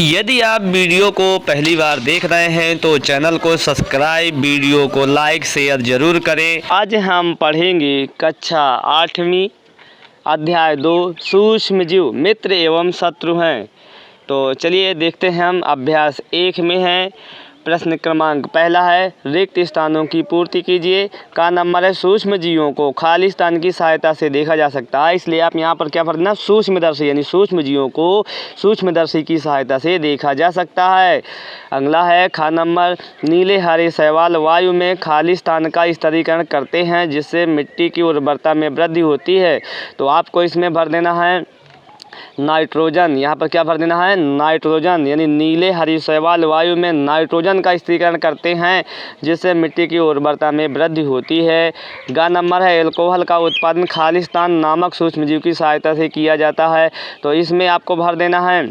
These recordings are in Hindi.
यदि आप वीडियो को पहली बार देख रहे हैं तो चैनल को सब्सक्राइब, वीडियो को लाइक शेयर ज़रूर करें। आज हम पढ़ेंगे कक्षा 8वीं अध्याय 2 सूक्ष्म जीव मित्र एवं शत्रु हैं। तो चलिए देखते हैं। हम अभ्यास 1 में हैं। प्रश्न क्रमांक पहला है, रिक्त स्थानों की पूर्ति कीजिए। का नंबर है, सूक्ष्म जीवों को खाली स्थान की सहायता से देखा जा सकता है। इसलिए आप यहाँ पर क्या पढ़ना, सूक्ष्मदर्शी, यानी सूक्ष्म जीवों को सूक्ष्मदर्शी की सहायता से देखा जा सकता है। अगला है खा नंबर, नीले हरे शैवाल वायु में खाली स्थान का स्तरीकरण करते हैं जिससे मिट्टी की उर्वरता में वृद्धि होती है। तो आपको इसमें भर देना है नाइट्रोजन। यहाँ पर क्या भर देना है, नाइट्रोजन, यानी नीले हरी शैवाल वायु में नाइट्रोजन का स्थिरीकरण करते हैं जिससे मिट्टी की उर्वरता में वृद्धि होती है। ग नंबर है, एल्कोहल का उत्पादन खालिस्तान नामक सूक्ष्मजीव की सहायता से किया जाता है। तो इसमें आपको भर देना है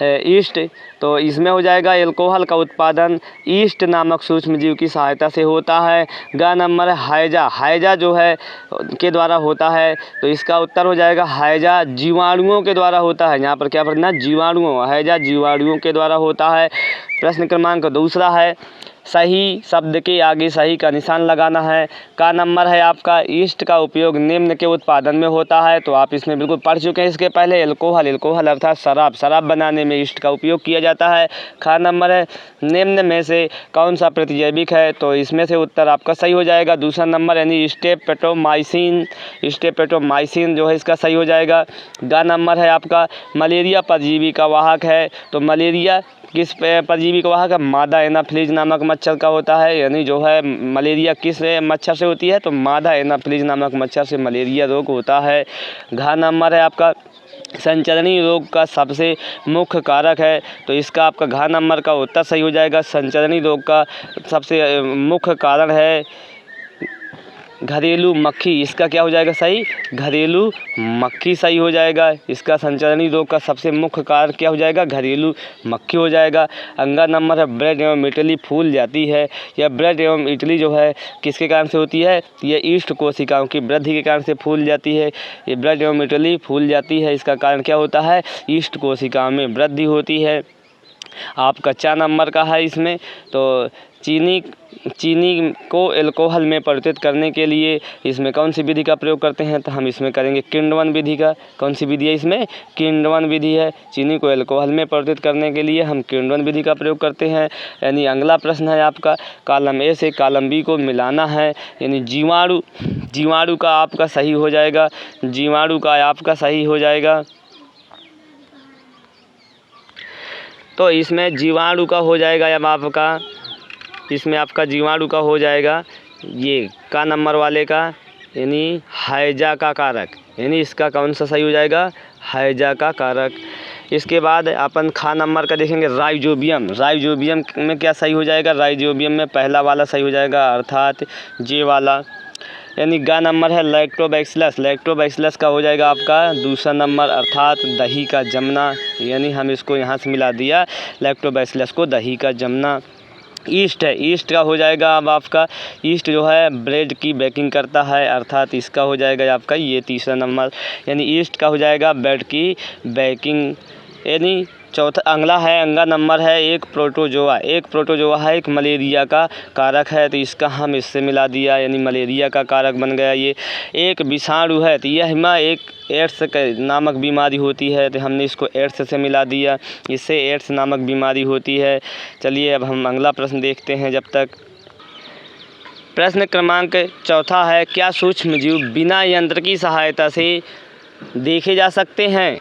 ईस्ट। तो इसमें हो जाएगा एल्कोहल का उत्पादन ईस्ट नामक सूक्ष्मजीव की सहायता से होता है। ग नंबर है, हैजा, हैजा जो है के द्वारा होता है। तो इसका उत्तर हो जाएगा हैजा जीवाणुओं के द्वारा होता है। यहाँ पर क्या पढ़ना, जीवाणुओं, हैजा जीवाणुओं के द्वारा होता है। प्रश्न क्रमांक दूसरा है, सही शब्द के आगे सही का निशान लगाना है। का नंबर है आपका, ईस्ट का उपयोग निम्न के उत्पादन में होता है। तो आप इसमें बिल्कुल पढ़ चुके हैं इसके पहले। एल्कोहल, एल्कोहल अर्थात शराब, शराब बनाने में ईस्ट का उपयोग किया जाता है। खा नंबर है, निम्न में से कौन सा प्रतिजैविक है। तो इसमें से उत्तर आपका सही हो जाएगा दूसरा नंबर, यानी स्टेपेटोमाइसिन, स्टेपेटोमाइसिन जो है इसका सही हो जाएगा। ग नंबर है आपका, मलेरिया परजीवी का वाहक है। तो मलेरिया किस परजीवी का वाहक है, मादा एनाफिलीज नामक मच्छर का होता है। यानी जो है मलेरिया किस मच्छर से होती है, तो मादा एनाफिलीज नामक मच्छर से मलेरिया रोग होता है। घ नंबर है आपका, संचरणीय रोग का सबसे मुख्य कारक है। तो इसका आपका घ नंबर का उत्तर सही हो जाएगा। संचरणीय रोग का सबसे मुख्य कारण है घरेलू मक्खी। इसका क्या हो जाएगा सही, घरेलू मक्खी सही हो जाएगा। इसका संचरणीय रोग का सबसे मुख्य कारण क्या हो जाएगा, घरेलू मक्खी हो जाएगा। अंगा नंबर है, ब्रेड एवं इटली फूल जाती है। यह ब्रेड एवं इटली जो है किसके कारण से होती है, यह ईस्ट कोशिकाओं की वृद्धि के कारण से फूल जाती है। ये ब्रेड एवं इटली फूल जाती है, इसका कारण क्या होता है, ईस्ट कोशिकाओं में वृद्धि होती है। आपका 4 नंबर का है इसमें। तो चीनी को एल्कोहल में परिवर्तित करने के लिए इसमें कौन सी विधि का प्रयोग करते हैं, तो हम इसमें करेंगे किण्वन विधि का। कौन सी विधि है इसमें, किण्वन विधि है। चीनी को एल्कोहल में परिवर्तित करने के लिए हम किण्वन विधि का प्रयोग करते हैं। यानी अगला प्रश्न है आपका, कॉलम ए से कॉलम बी को मिलाना है। यानी जीवाणु, जीवाणु का आपका सही हो जाएगा, जीवाणु का आपका सही हो जाएगा। तो इसमें जीवाणु का हो जाएगा, अब आपका इसमें आपका जीवाणु का हो जाएगा ये का नंबर वाले का, यानी हैजा का कारक। यानी इसका कौन सा सही हो जाएगा, हैजा का कारक। इसके बाद अपन खा नंबर का देखेंगे, राइजोबियम। राइजोबियम में क्या सही हो जाएगा, राइजोबियम में पहला वाला सही हो जाएगा अर्थात जे वाला। यानी ग नंबर है, लैक्टोबैसिलस। लैक्टोबैसिलस का हो जाएगा आपका दूसरा नंबर अर्थात दही का जमना। यानी हम इसको यहाँ से मिला दिया, लैक्टोबैसिलस को दही का जमना। ईस्ट है, ईस्ट का हो जाएगा अब आपका, ईस्ट जो है ब्रेड की बेकिंग करता है अर्थात इसका हो जाएगा आपका ये तीसरा नंबर। यानी ईस्ट का हो जाएगा ब्रेड की बेकिंग। यानी चौथा अगला है, अंगा नंबर है, एक प्रोटोजोआ। एक प्रोटोजोआ है, एक मलेरिया का कारक है। तो इसका हम इससे मिला दिया, यानी मलेरिया का कारक बन गया ये। एक विषाणु है, तो यह एक एड्स नामक बीमारी होती है। तो हमने इसको एड्स से मिला दिया, इससे एड्स नामक बीमारी होती है। चलिए अब हम अगला प्रश्न देखते हैं जब तक। प्रश्न क्रमांक चौथा है, क्या सूक्ष्मजीव बिना यंत्र की सहायता से देखे जा सकते हैं।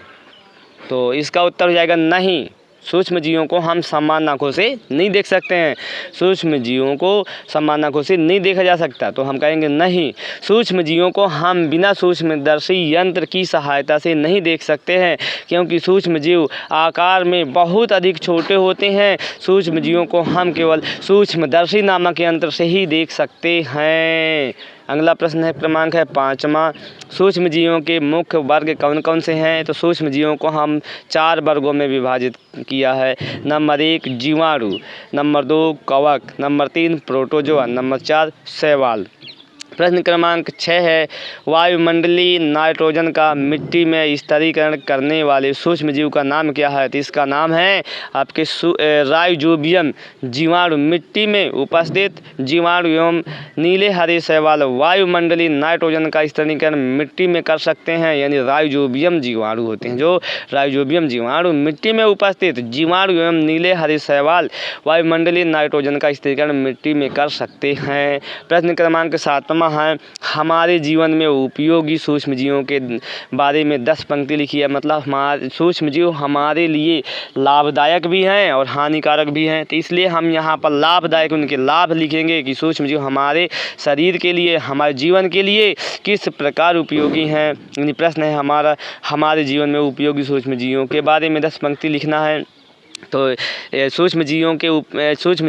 तो इसका उत्तर हो जाएगा नहीं। सूक्ष्म जीवों को हम समान आँखों से नहीं देख सकते हैं। सूक्ष्म जीवों को समान आँखों से नहीं देखा जा सकता, तो हम कहेंगे नहीं। सूक्ष्म जीवों को हम बिना सूक्ष्मदर्शी यंत्र की सहायता से नहीं देख सकते हैं, क्योंकि सूक्ष्म जीव आकार में बहुत अधिक छोटे होते हैं। सूक्ष्म जीवों को हम केवल सूक्ष्मदर्शी नामक यंत्र से ही देख सकते हैं। अगला प्रश्न है, क्रमांक है 5वां, सूक्ष्म जीवों के मुख्य वर्ग कौन कौन से हैं। तो सूक्ष्म जीवों को हम 4 वर्गों में विभाजित किया है। नंबर 1 जीवाणु, नंबर 2 कवक, नंबर 3 प्रोटोजोआ, नंबर 4 शैवाल। प्रश्न क्रमांक 6 है, वायुमंडलीय नाइट्रोजन का मिट्टी में स्तरीकरण करने वाले सूक्ष्म जीव का नाम क्या है? तो इसका नाम है आपके राइजोबियम जीवाणु। मिट्टी में उपस्थित जीवाणु एवं नीले हरे शैवाल वायुमंडलीय नाइट्रोजन का स्तरीकरण मिट्टी में कर सकते हैं, यानी राइजोबियम जीवाणु होते हैं। जो राइजोबियम जीवाणु मिट्टी में उपस्थित जीवाणु एवं नीले हरे शैवाल वायुमंडलीय नाइट्रोजन का स्तरीकरण मिट्टी में कर सकते हैं। प्रश्न क्रमांक 7 है, हमारे जीवन में उपयोगी सूक्ष्म जीवों के बारे में 10 पंक्ति लिखी है। मतलब हमारे सूक्ष्म जीव हमारे लिए लाभदायक भी हैं और हानिकारक भी हैं, तो इसलिए हम यहाँ पर लाभदायक उनके लाभ लिखेंगे कि सूक्ष्म जीव हमारे शरीर के लिए, हमारे जीवन के लिए किस प्रकार उपयोगी हैं। यानी प्रश्न है हमारे जीवन में उपयोगी सूक्ष्म जीवों के बारे में 10 पंक्ति लिखना है। तो सूक्ष्म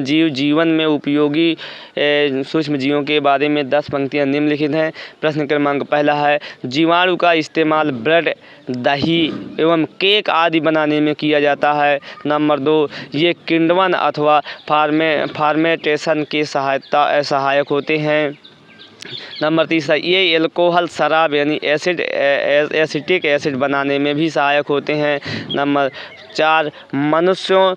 जीव जीवन में उपयोगी सूक्ष्म जीवों के बारे में 10 पंक्तियाँ निम्नलिखित हैं। प्रश्न क्रमांक 1 है, जीवाणु का इस्तेमाल ब्रेड, दही एवं केक आदि बनाने में किया जाता है। नंबर 2, ये किण्वन अथवा फार्मेंटेशन के सहायक होते हैं। नंबर 3, ये एल्कोहल शराब यानी एसिटिक एसिड बनाने में भी सहायक होते हैं। नंबर 4, मनुष्यों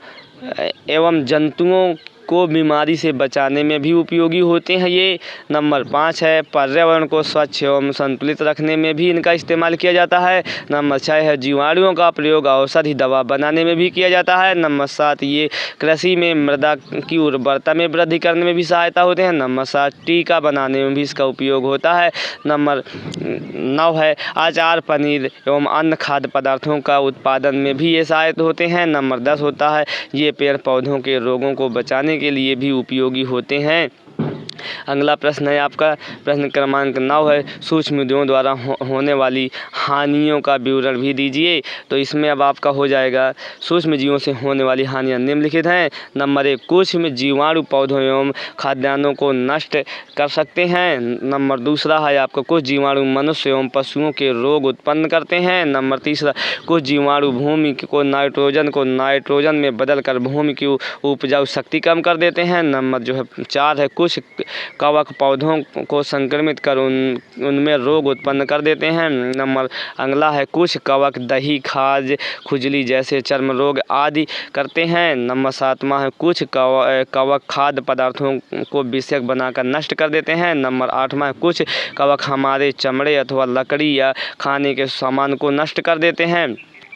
एवं जंतुओं को बीमारी से बचाने में भी उपयोगी होते हैं ये। नंबर 5 है, पर्यावरण को स्वच्छ एवं संतुलित रखने में भी इनका इस्तेमाल किया जाता है। नंबर 6 है, जीवाणुओं का प्रयोग औषधि दवा बनाने में भी किया जाता है। नंबर 7, ये कृषि में मृदा की उर्वरता में वृद्धि करने में भी सहायता होते हैं। नंबर 7, टीका बनाने में भी इसका उपयोग होता है। नंबर 9 है, अचार, पनीर एवं अन्य खाद्य पदार्थों का उत्पादन में भी ये सहायक होते हैं। नंबर 10 होता है, ये पेड़ पौधों के रोगों को बचाने के लिए भी उपयोगी होते हैं। अगला प्रश्न है आपका प्रश्न क्रमांक 9 है, सूक्ष्म जीवों द्वारा होने वाली हानियों का विवरण भी दीजिए। तो इसमें अब आपका हो जाएगा, सूक्ष्म जीवों से होने वाली हानियाँ निम्नलिखित हैं। नंबर 1, कुछ जीवाणु पौधों एवं खाद्यान्नों को नष्ट कर सकते हैं। नंबर 2 है आपका, कुछ जीवाणु मनुष्य एवं पशुओं के रोग उत्पन्न करते हैं। नंबर 3, कुछ जीवाणु भूमि को नाइट्रोजन में बदल कर भूमि की उपजाऊ शक्ति कम कर देते हैं। नंबर 4 है, कुछ कवक पौधों को संक्रमित कर उनमें रोग उत्पन्न कर देते हैं। नंबर अगला है, कुछ कवक दही, खाज, खुजली जैसे चर्म रोग आदि करते हैं। नंबर 7वां है, कुछ कवक खाद्य पदार्थों को विषयक बनाकर नष्ट कर देते हैं। नंबर 8वां है, कुछ कवक हमारे चमड़े अथवा लकड़ी या खाने के सामान को नष्ट कर देते हैं।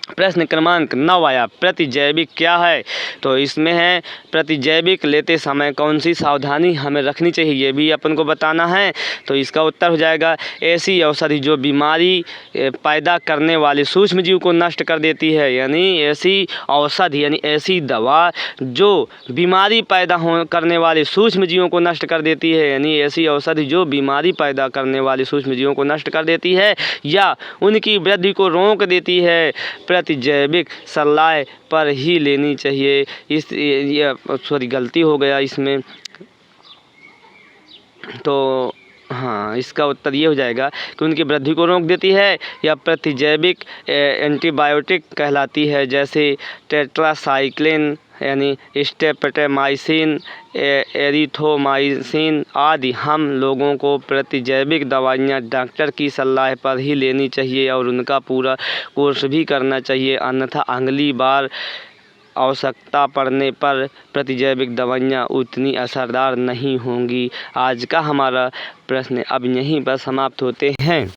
प्रश्न क्रमांक 9 आया, प्रतिजैविक क्या है? तो इसमें है, प्रतिजैविक लेते समय कौन सी सावधानी हमें रखनी चाहिए, ये भी अपन को बताना है। तो इसका उत्तर हो जाएगा, ऐसी औषधि जो बीमारी पैदा करने वाले सूक्ष्म जीव को नष्ट कर देती है। यानी ऐसी औषधि यानी ऐसी दवा जो बीमारी पैदा करने वाले सूक्ष्म जीवों को नष्ट कर देती है। यानी ऐसी औषधि जो बीमारी पैदा करने वाले सूक्ष्म जीवों को नष्ट कर देती है या उनकी वृद्धि को रोक देती है, प्रतिजैविक सलाह पर ही लेनी चाहिए। सॉरी गलती हो गया इसमें, तो हाँ, इसका उत्तर ये हो जाएगा कि उनकी वृद्धि को रोक देती है या प्रतिजैविक एंटीबायोटिक कहलाती है, जैसे टेट्रासाइक्लिन यानी स्ट्रेप्टोमाइसिन, एरिथ्रोमाइसिन आदि। हम लोगों को प्रतिजैविक दवाइयाँ डॉक्टर की सलाह पर ही लेनी चाहिए और उनका पूरा कोर्स भी करना चाहिए, अन्यथा अगली बार आवश्यकता पड़ने पर प्रतिजैविक दवाइयाँ उतनी असरदार नहीं होंगी। आज का हमारा प्रश्न अब यहीं पर समाप्त होते हैं।